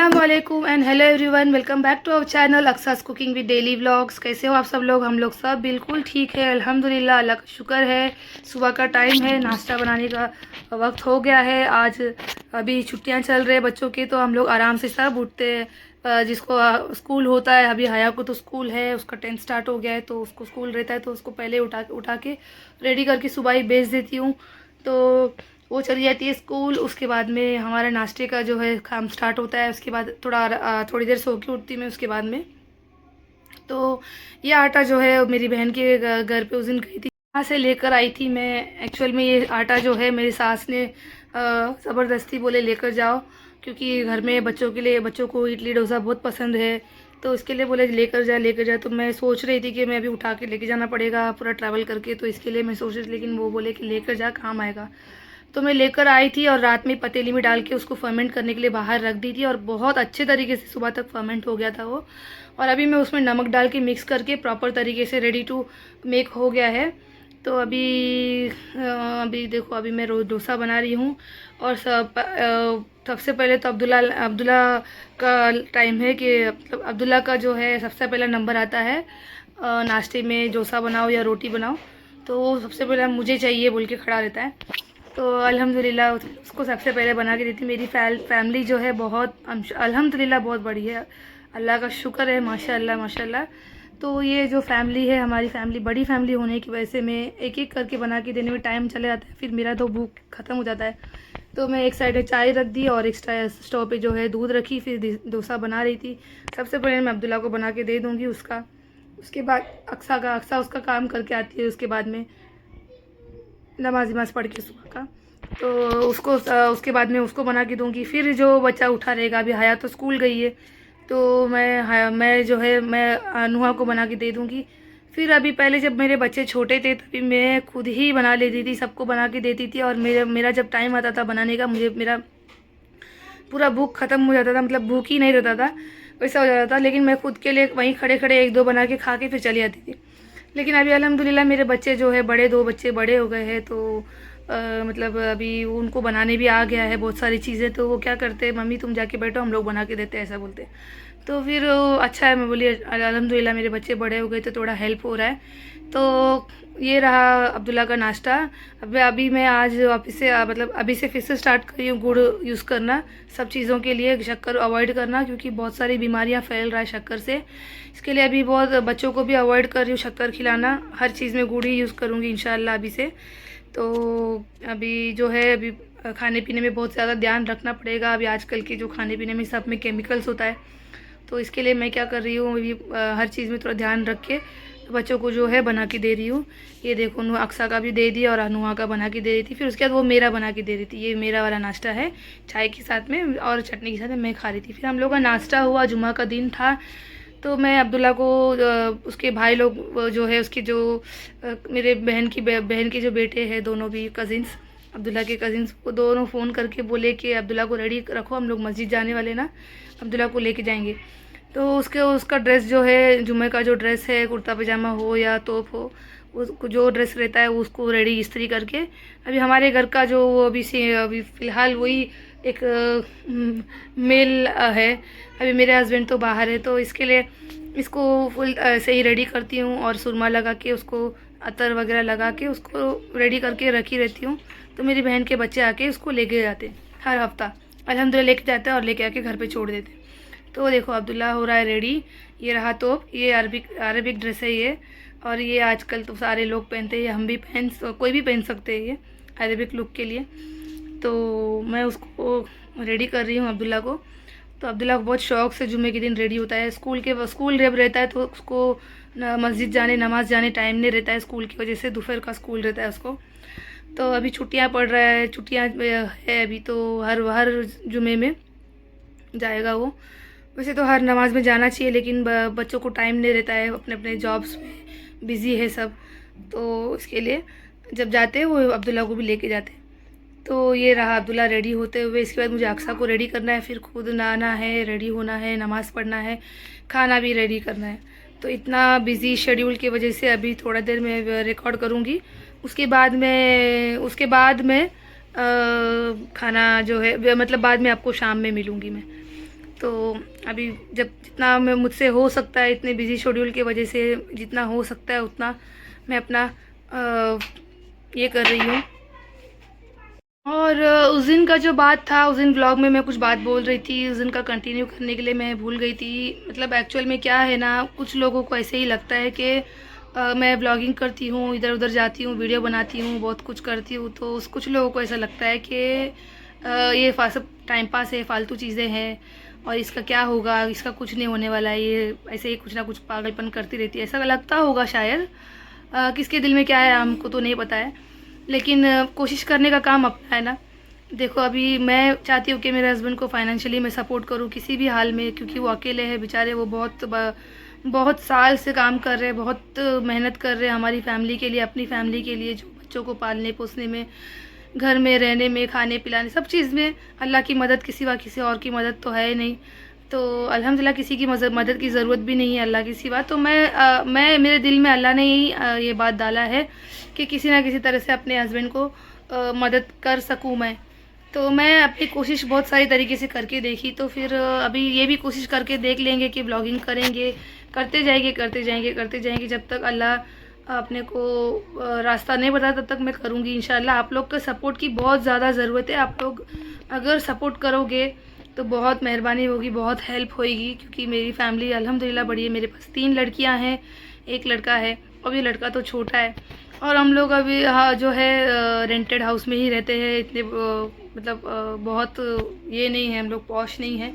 अस्सलाम वालेकुम and hello everyone, welcome back to our channel Aqsa's cooking with daily vlogs. कैसे हो आप सब लोग? हम लोग सब बिल्कुल ठीक है, अल्हम्दुलिल्लाह, अल्लाह का शुक्र है। सुबह का टाइम है, नाश्ता बनाने का वक्त हो गया है। आज अभी छुट्टियां चल रही है बच्चों की, तो हम लोग आराम से सब उठते हैं। जिसको स्कूल होता है, अभी हया को तो स्कूल है, उसका 10th स्टार्ट हो गया है, तो उसको स्कूल रहता है, तो उसको पहले उठा के रेडी करके सुबह ही भेज देती हूँ। तो वो चली जाती है स्कूल। उसके बाद में हमारा नाश्ते का जो है काम स्टार्ट होता है। उसके बाद थोड़ी देर सो के उठती मैं उसके बाद में। तो ये आटा जो है मेरी बहन के घर पे उस दिन गई थी, वहाँ से लेकर आई थी मैं। एक्चुअल में ये आटा जो है मेरी सास ने ज़बरदस्ती बोले लेकर जाओ, क्योंकि घर में बच्चों को इडली डोसा बहुत पसंद है, तो इसके लिए बोले लेकर जाए। तो मैं सोच रही थी कि मैं अभी उठा के लेके जाना पड़ेगा पूरा ट्रैवल करके, तो इसके लिए मैं सोच रही थी, लेकिन वो बोले कि लेकर जा, काम आएगा। तो मैं लेकर आई थी और रात में पतीली में डाल के उसको फर्मेंट करने के लिए बाहर रख दी थी, और बहुत अच्छे तरीके से सुबह तक फर्मेंट हो गया था वो। और अभी मैं उसमें नमक डाल के मिक्स करके प्रॉपर तरीके से रेडी टू मेक हो गया है। तो अभी देखो, अभी मैं रोज़ डोसा बना रही हूँ। और सबसे पहले तो अब्दुल्ला का टाइम है कि मतलब अब्दुल्ला का जो है सबसे पहला नंबर आता है नाश्ते में, डोसा बनाओ या रोटी बनाओ, तो वो सबसे पहले मुझे चाहिए बोल के खड़ा रहता है। तो अल्हम्दुलिल्लाह उसको सबसे पहले बना के देती। मेरी फैमिली जो है बहुत अल्हम्दुलिल्लाह बहुत बड़ी है, अल्लाह का शुक्र है, माशाल्लाह माशाल्लाह। तो ये जो फैमिली है, हमारी फैमिली बड़ी फैमिली होने की वजह से मैं एक एक करके बना के देने में टाइम चले जाता है, फिर मेरा तो भूख ख़त्म हो जाता है। तो मैं एक साइड चाय रख दी और एक स्टोव पे जो है दूध रखी, फिर डोसा बना रही थी। सबसे पहले मैं अब्दुल्ला को बना के दे दूँगी उसका। उसके बाद अक्सा उसका काम करके आती है, उसके बाद में नमाज पढ़ के सुबह का, तो उसके बाद में उसको बना के दूँगी। फिर जो बच्चा उठा रहेगा, अभी हया तो स्कूल गई है, तो मैं नुहा को बना के दे दूँगी। फिर अभी पहले जब मेरे बच्चे छोटे थे तभी मैं खुद ही बना लेती थी, सबको बना के देती थी, और मेरा जब टाइम आता था बनाने का, मेरा पूरा भूख ख़त्म हो जाता था, मतलब भूख ही नहीं रहता था, वैसा हो जाता था। लेकिन मैं खुद के लिए वहीं खड़े खड़े एक दो बना के खा के फिर चली जाती थी। लेकिन अभी अल्हम्दुलिल्लाह मेरे बच्चे जो है दो बच्चे बड़े हो गए हैं, तो मतलब अभी उनको बनाने भी आ गया है बहुत सारी चीज़ें। तो वो क्या करते हैं, मम्मी तुम जाके बैठो, हम लोग बना के देते हैं, ऐसा बोलते हैं। तो फिर अच्छा है, मैं बोली अल्हम्दुलिल्लाह मेरे बच्चे बड़े हो गए तो थोड़ा हेल्प हो रहा है। तो ये रहा अब्दुल्ला का नाश्ता। अभी मैं आज वापस से मतलब अभी से फिर से स्टार्ट करी हूँ गुड़ यूज़ करना सब चीज़ों के लिए, शक्कर अवॉइड करना, क्योंकि बहुत सारी बीमारियाँ फैल रहा है शक्कर से। इसके लिए अभी बहुत बच्चों को भी अवॉइड कर रही हूँ शक्कर खिलाना, हर चीज़ में गुड़ ही यूज़ करूँगी इंशाल्लाह अभी से। तो अभी जो है, अभी खाने पीने में बहुत ज़्यादा ध्यान रखना पड़ेगा। अभी आजकल के जो खाने पीने में सब में केमिकल्स होता है, तो इसके लिए मैं क्या कर रही हूँ, अभी हर चीज़ में थोड़ा ध्यान रख के बच्चों को जो है बना के दे रही हूँ। ये देखो, अक्सा का भी दे दिया और अनुआ का बना के दे रही थी, फिर उसके बाद वो मेरा बना के दे रही थी। ये मेरा वाला नाश्ता है, चाय के साथ में और चटनी के साथ में मैं खा रही थी। फिर हम लोग का नाश्ता हुआ, जुम्मा का दिन था, तो मैं अब्दुल्ला को उसके भाई लोग जो है उसके जो मेरे बहन के जो बेटे हैं, दोनों भी कज़िन्स, अब्दुल्ला के कज़िन्स, वो दोनों फ़ोन करके बोले कि अब्दुल्ला को रेडी रखो, हम लोग मस्जिद जाने वाले ना, अब्दुल्ला को लेके जाएंगे। तो उसका ड्रेस जो है, जुम्मे का जो ड्रेस है, कुर्ता पजामा हो या तोप हो, उसको जो ड्रेस रहता है उसको रेडी इस्त्री करके, अभी हमारे घर का जो अभी फ़िलहाल वही एक मेल है। अभी मेरे हस्बैंड तो बाहर है, तो इसके लिए इसको फुल ऐसे ही रेडी करती हूँ, और सुरमा लगा के उसको अतर वगैरह लगा के उसको रेडी करके रखी रहती हूँ। तो मेरी बहन के बच्चे आके उसको लेके जाते हैं हर हफ्ता, अल्हम्दुलिल्लाह लेके जाते हैं और लेके आके घर पे छोड़ देते हैं। तो देखो अब्दुल्ला हो रहा है रेडी। ये रहा, तो ये अरबिक ड्रेस है ये, और ये आजकल तो सारे लोग पहनते हैं, हम भी कोई भी पहन सकते हैं ये अरबिक लुक के लिए। तो मैं उसको रेडी कर रही हूँ अब्दुल्ला को। तो अब्दुल्ला को बहुत शौक़ से जुम्मे के दिन रेडी होता है। स्कूल जब रहता है तो उसको मस्जिद जाने, नमाज़ जाने टाइम नहीं रहता है स्कूल की वजह से, दोपहर का स्कूल रहता है उसको। तो अभी छुट्टियाँ पड़ रहा है, छुट्टियाँ है अभी, तो हर जुम्मे में जाएगा वो। वैसे तो हर नमाज में जाना चाहिए, लेकिन बच्चों को टाइम नहीं रहता है, अपने अपने जॉब्स में बिज़ी है सब, तो इसके लिए जब जाते हैं वो अब्दुल्ला को भी लेके जाते हैं। तो ये रहा अब्दुल्ला रेडी होते हुए। इसके बाद मुझे अक्सा को रेडी करना है, फिर खुद नहाना है, रेडी होना है, नमाज़ पढ़ना है, खाना भी रेडी करना है। तो इतना बिज़ी शेड्यूल की वजह से अभी थोड़ा देर में रिकॉर्ड करूँगी, उसके बाद में खाना जो है, मतलब बाद में आपको शाम में मिलूँगी मैं। तो अभी जब जितना मैं मुझसे हो सकता है, इतने बिजी शेड्यूल की वजह से जितना हो सकता है उतना मैं अपना ये कर रही हूँ। और उस दिन का जो बात था, उस दिन व्लॉग में मैं कुछ बात बोल रही थी, उस दिन का कंटिन्यू करने के लिए मैं भूल गई थी। मतलब एक्चुअल में क्या है ना, कुछ लोगों को ऐसे ही लगता है कि मैं व्लॉगिंग करती हूँ, इधर उधर जाती हूँ, वीडियो बनाती हूँ, बहुत कुछ करती हूँ, तो उस कुछ लोगों को ऐसा लगता है कि ये सब टाइम पास है, फालतू चीज़ें हैं और इसका क्या होगा, इसका कुछ नहीं होने वाला है, ये ऐसे ही कुछ ना कुछ पागलपन करती रहती है, ऐसा लगता होगा शायद। किसके दिल में क्या है हमको तो नहीं पता है, लेकिन कोशिश करने का काम अपना है ना। देखो अभी मैं चाहती हूँ कि मेरे हस्बैंड को फाइनेंशियली मैं सपोर्ट करूँ किसी भी हाल में, क्योंकि वो अकेले हैं बेचारे, वो बहुत साल से काम कर रहे हैं, बहुत मेहनत कर रहे हैं हमारी फैमिली के लिए, अपनी फैमिली के लिए, जो बच्चों को पालने पोसने में, घर में रहने में, खाने पिलाने सब चीज़ में। अल्लाह की मदद के सिवा किसी और की मदद तो है ही नहीं, तो अल्हम्दुलिल्लाह किसी की मदद की ज़रूरत भी नहीं है अल्लाह के सिवा। तो मैं मेरे दिल में अल्लाह ने ही ये बात डाला है कि किसी ना किसी तरह से अपने हस्बैंड को मदद कर सकूं मैं। तो मैं अपनी कोशिश बहुत सारी तरीके से करके देखी, तो फिर अभी ये भी कोशिश करके देख लेंगे कि ब्लॉगिंग करेंगे, करते जाएंगे जब तक अल्लाह अपने को रास्ता नहीं बताता तब तक मैं करूँगी इंशाल्लाह। आप लोग का सपोर्ट की बहुत ज़्यादा ज़रूरत है, आप लोग अगर सपोर्ट करोगे तो बहुत मेहरबानी होगी, बहुत हेल्प होएगी, क्योंकि मेरी फैमिली अल्हम्दुलिल्लाह बड़ी है। मेरे पास 3 लड़कियां हैं, 1 लड़का है, और ये लड़का तो छोटा है। और हम लोग अभी जो है रेंटेड हाउस में ही रहते हैं, इतने मतलब बहुत ये नहीं है, हम लोग पॉश नहीं है।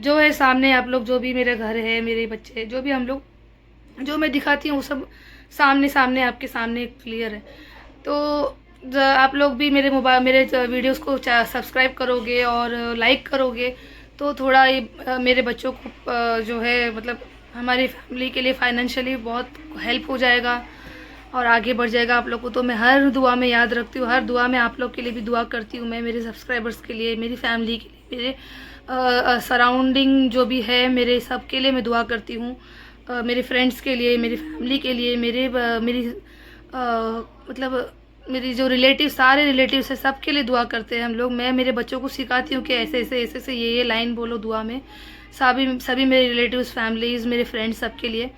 जो है सामने आप लोग, जो भी मेरे घर है, मेरे बच्चे, जो भी हम लोग जो मैं दिखाती हूँ वो सब सामने सामने आपके सामने क्लियर है। तो आप लोग भी मेरे वीडियोस को सब्सक्राइब करोगे और लाइक करोगे तो थोड़ा ये मेरे बच्चों को जो है मतलब हमारी फैमिली के लिए फाइनेंशियली बहुत हेल्प हो जाएगा और आगे बढ़ जाएगा। आप लोग को तो मैं हर दुआ में याद रखती हूँ, हर दुआ में आप लोग के लिए भी दुआ करती हूँ मैं, मेरे सब्सक्राइबर्स के लिए, मेरी फैमिली के लिए, मेरे सराउंडिंग जो भी है मेरे सब के लिए मैं दुआ करती हूँ। मेरे फ्रेंड्स के लिए, मेरी फैमिली के लिए, मतलब मेरी जो सारे रिलेटिव्स है सबके लिए दुआ करते हैं हम लोग। मैं मेरे बच्चों को सिखाती हूँ कि ऐसे ये लाइन बोलो दुआ में। सभी मेरे रिलेटिव्स, फैमिलीज़, मेरे फ्रेंड्स सबके लिए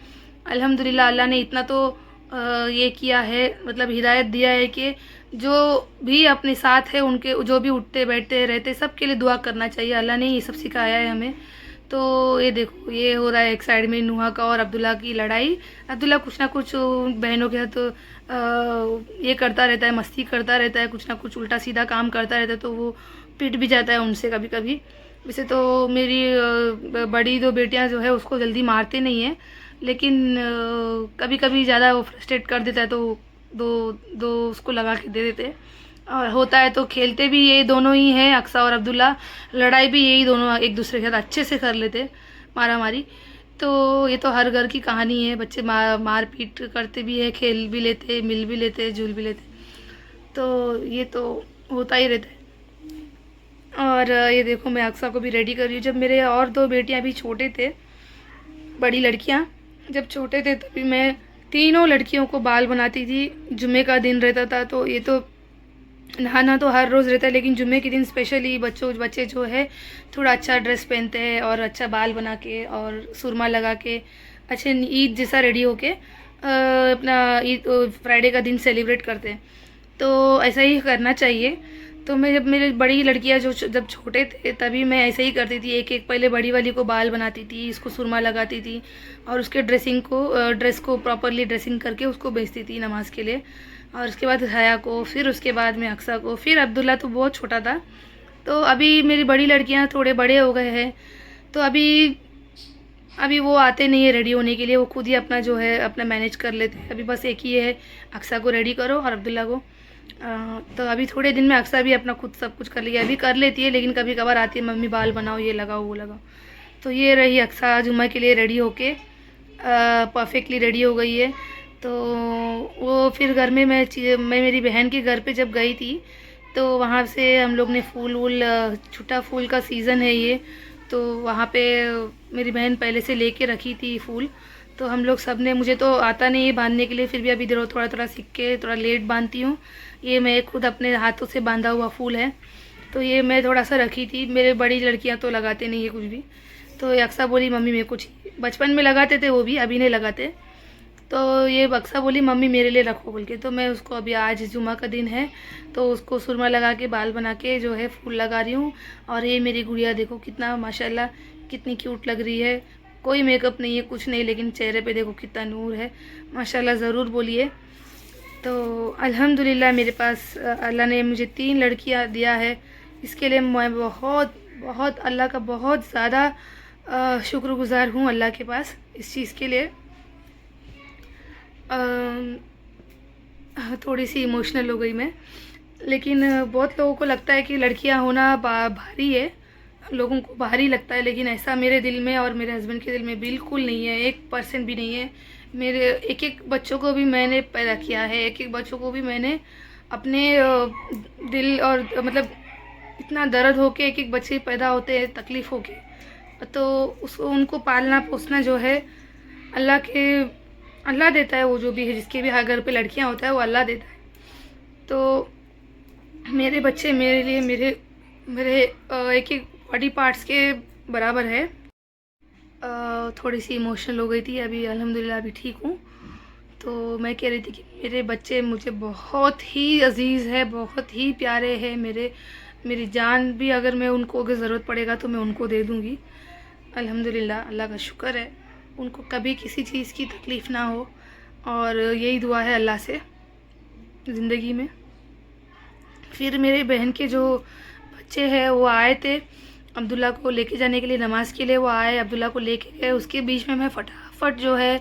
अल्हम्दुलिल्लाह अल्लाह ने इतना तो ये किया है, मतलब हिदायत दिया है कि जो भी अपने साथ है उनके, जो भी उठते बैठते रहते सबके लिए दुआ करना चाहिए। अल्लाह ने ये सब सिखाया है हमें। तो ये देखो ये हो रहा है एक साइड में नुहा का और अब्दुल्ला की लड़ाई। अब्दुल्ला कुछ ना कुछ बहनों के साथ ये करता रहता है, मस्ती करता रहता है, कुछ ना कुछ उल्टा सीधा काम करता रहता है, तो वो पिट भी जाता है उनसे कभी कभी। वैसे तो मेरी बड़ी 2 बेटियां जो है उसको जल्दी मारते नहीं हैं, लेकिन कभी कभी ज़्यादा वो फ्रस्ट्रेट कर देता है तो दो दो उसको लगा के दे देते हैं। और होता है तो खेलते भी ये दोनों ही हैं, अक्सा और अब्दुल्ला। लड़ाई भी यही दोनों एक दूसरे के साथ अच्छे से कर लेते, मारा मारी। तो ये तो हर घर की कहानी है, बच्चे मार पीट करते भी है, खेल भी लेते, मिल भी लेते, झूल भी लेते, तो ये तो होता ही रहता है। और ये देखो मैं अक्सा को भी रेडी कर रही हूँ। जब मेरे और 2 बेटियाँ भी छोटे थे, बड़ी लड़कियाँ जब छोटे थे, तभी मैं तीनों लड़कियों को बाल बनाती थी। जुम्मे का दिन रहता था, तो ये तो नहाना तो हर रोज़ रहता है, लेकिन जुम्मे के दिन स्पेशली बच्चे जो है थोड़ा अच्छा ड्रेस पहनते हैं और अच्छा बाल बना के और सुरमा लगा के अच्छे ईद जैसा रेडी होके अपना ईद फ्राइडे का दिन सेलिब्रेट करते हैं। तो ऐसा ही करना चाहिए। तो मैं जब मेरी बड़ी लड़कियां जब छोटे थे तभी मैं ऐसे ही करती थी, एक एक पहले बड़ी वाली को बाल बनाती थी, इसको सुरमा लगाती थी और उसके ड्रेस को प्रॉपरली ड्रेसिंग करके उसको भेजती थी नमाज के लिए। और उसके बाद हया को, फिर उसके बाद में अक्सा को, फिर अब्दुल्ला तो बहुत छोटा था। तो अभी मेरी बड़ी लड़कियां थोड़े बड़े हो गए हैं, तो अभी वो आते नहीं है रेडी होने के लिए, वो खुद ही अपना जो है अपना मैनेज कर लेते हैं। अभी बस एक ही है, अक्सा को रेडी करो और अब्दुल्ला को। तो अभी थोड़े दिन में अक्सा भी अपना खुद सब कुछ कर लिया, अभी कर लेती है, लेकिन कभी कभार आती है मम्मी बाल बनाओ, ये लगाओ वो लगाओ। तो ये रही अक्सा जुम्मा के लिए रेडी होके परफेक्टली रेडी हो गई है। तो वो फिर घर में मैं मेरी बहन के घर पे जब गई थी, तो वहाँ से हम लोग ने छुट्टा फूल का सीज़न है ये, तो वहाँ पे मेरी बहन पहले से लेके रखी थी फूल। तो हम लोग सब ने, मुझे तो आता नहीं है बांधने के लिए, फिर भी अभी थोड़ा थोड़ा सीख के थोड़ा लेट बांधती हूँ। ये मैं खुद अपने हाथों से बांधा हुआ फूल है, तो ये मैं थोड़ा सा रखी थी। मेरे बड़ी लड़कियाँ तो लगाते नहीं है कुछ भी, तो ये अक्सा बोली मम्मी मेरे को चाहिए। बचपन में लगाते थे वो भी, अभी नहीं लगाते। तो ये अक्सा बोली मम्मी मेरे लिए रखो बोल के। तो मैं उसको अभी आज जुमा का दिन है तो उसको सुरमा लगा के बाल बना के जो है फूल लगा रही हूँ। और ये मेरी गुड़िया देखो कितना माशाल्लाह कितनी क्यूट लग रही है। कोई मेकअप नहीं है कुछ नहीं, लेकिन चेहरे पे देखो कितना नूर है माशाल्लाह, ज़रूर बोलिए। तो अल्हम्दुलिल्लाह मेरे पास अल्लाह ने मुझे 3 लड़कियां दिया है। इसके लिए मैं बहुत बहुत अल्लाह का बहुत ज़्यादा शुक्रगुज़ार हूँ अल्लाह के पास इस चीज़ के लिए। थोड़ी सी इमोशनल हो गई मैं, लेकिन बहुत लोगों को लगता है कि लड़कियां होना भारी है, लोगों को भारी लगता है, लेकिन ऐसा मेरे दिल में और मेरे हस्बैंड के दिल में बिल्कुल नहीं है, 1% भी नहीं है। मेरे एक एक बच्चों को भी मैंने पैदा किया है, एक एक बच्चों को भी मैंने अपने दिल और मतलब इतना दर्द होके एक एक बच्चे पैदा होते हैं तकलीफ़ होके, तो उसको उनको पालना पोसना जो है अल्लाह देता है। वो जो भी है जिसके भी घर पे लड़कियां होता है वो अल्लाह देता है। तो मेरे बच्चे मेरे लिए मेरे एक एक बॉडी पार्ट्स के बराबर है। थोड़ी सी इमोशनल हो गई थी, अभी अल्हम्दुलिल्लाह अभी ठीक हूँ। तो मैं कह रही थी कि मेरे बच्चे मुझे बहुत ही अजीज़ है, बहुत ही प्यारे हैं। मेरी जान भी अगर उनको अगर ज़रूरत पड़ेगा तो मैं उनको दे दूँगी। अल्हम्दुलिल्लाह अल्लाह का शुक्र है, उनको कभी किसी चीज़ की तकलीफ़ ना हो, और यही दुआ है अल्लाह से ज़िंदगी में। फिर मेरे बहन के जो बच्चे हैं वो आए थे अब्दुल्ला को लेके जाने के लिए, नमाज के लिए वो आए, अब्दुल्ला को लेके गए। उसके बीच में मैं फटाफट जो है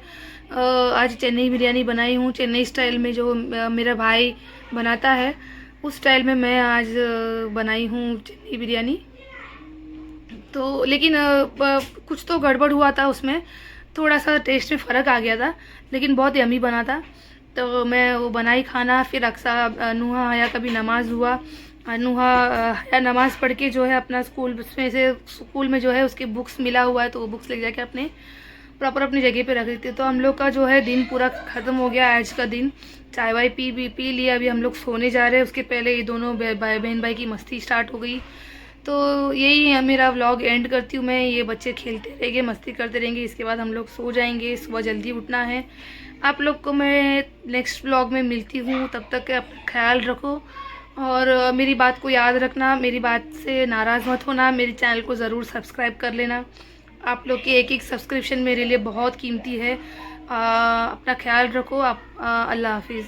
आज चेन्नई बिरयानी बनाई हूँ, चेन्नई स्टाइल में जो मेरा भाई बनाता है उस स्टाइल में मैं आज बनाई हूँ चेन्नई बिरयानी। तो लेकिन कुछ तो गड़बड़ हुआ था उसमें, थोड़ा सा टेस्ट में फ़र्क आ गया था, लेकिन बहुत यमी बना था। तो मैं वो बनाई खाना। फिर अक्सा नुहा हया का भी नमाज़ हुआ। नुहा हया नमाज़ पढ़ के जो है अपना स्कूल में जो है उसके बुक्स मिला हुआ है, तो वो बुक्स ले जाके अपने प्रॉपर अपनी जगह पे रख देते। तो हम लोग का जो है दिन पूरा ख़त्म हो गया आज का दिन। चाय वाय पी लिया, अभी हम लोग सोने जा रहे हैं। उसके पहले ये दोनों बहन भाई की मस्ती स्टार्ट हो गई। तो यही मेरा व्लॉग एंड करती हूँ मैं। ये बच्चे खेलते रहेंगे, मस्ती करते रहेंगे, इसके बाद हम लोग सो जाएंगे, सुबह जल्दी उठना है। आप लोग को मैं नेक्स्ट व्लॉग में मिलती हूँ, तब तक अपना ख्याल रखो और मेरी बात को याद रखना, मेरी बात से नाराज़ मत होना। मेरे चैनल को ज़रूर सब्सक्राइब कर लेना। आप लोग की एक एक सब्सक्रिप्शन मेरे लिए बहुत कीमती है। अपना ख्याल रखो आप। अल्लाह हाफिज़।